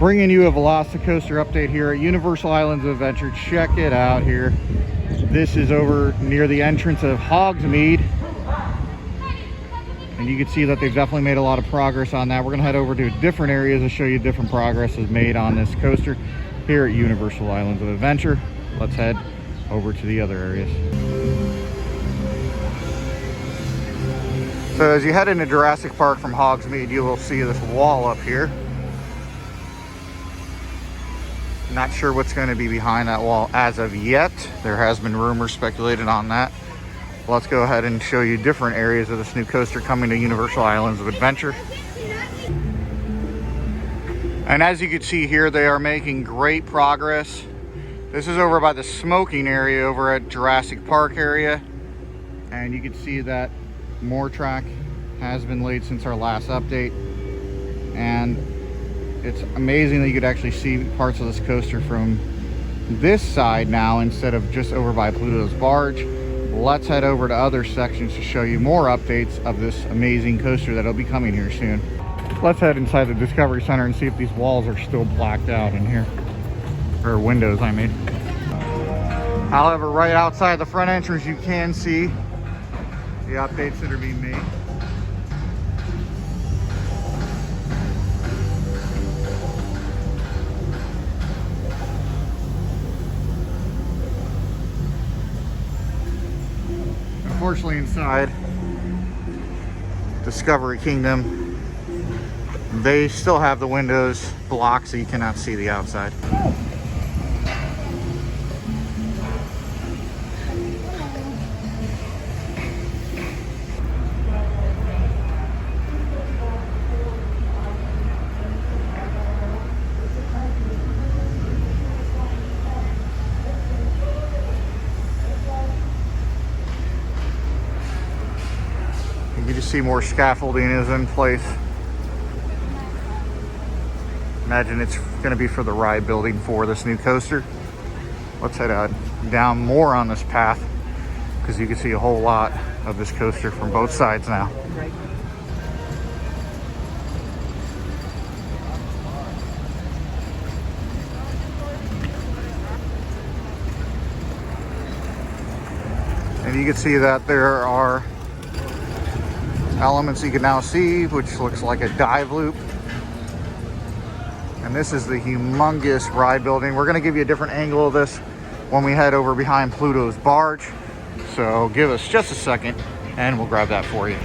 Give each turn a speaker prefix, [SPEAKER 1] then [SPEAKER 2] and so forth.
[SPEAKER 1] Bringing you a Velocicoaster update here at Universal Islands of Adventure. Check it out here. This is over near the entrance of Hogsmeade. And you can see that they've definitely made a lot of progress on that. We're gonna head over to different areas to show you different progress is made on this coaster here at Universal Islands of Adventure. Let's head over to the other areas. So as you head into Jurassic Park from Hogsmeade, you will see this wall up here. Not sure what's going to be behind that wall as of yet. There has been rumors speculated on that. Let's go ahead and show you different areas of this new coaster coming to Universal Islands of Adventure. And as you can see here, they are making great progress. This is over by the smoking area over at Jurassic Park area. And you can see that more track has been laid since our last update. And it's amazing that you could actually see parts of this coaster from this side now instead of just over by Pluto's Barge. Let's head over to other sections to show you more updates of this amazing coaster that'll be coming here soon. Let's head inside the Discovery Center and see if these walls are still blacked out in here. Or windows, I mean. However, right outside the front entrance, you can see the updates that are being made. Unfortunately, inside Discovery Kingdom, they still have the windows blocked so you cannot see the outside. You can see more scaffolding is in place. Imagine it's going to be for the ride building for this new coaster. Let's head down more on this path because you can see a whole lot of this coaster from both sides now. And you can see that there are elements you can now see, which looks like a dive loop. And this is the humongous ride building. We're going to give you a different angle of this when we head over behind Pluto's Barge. So give us just a second and we'll grab that for you.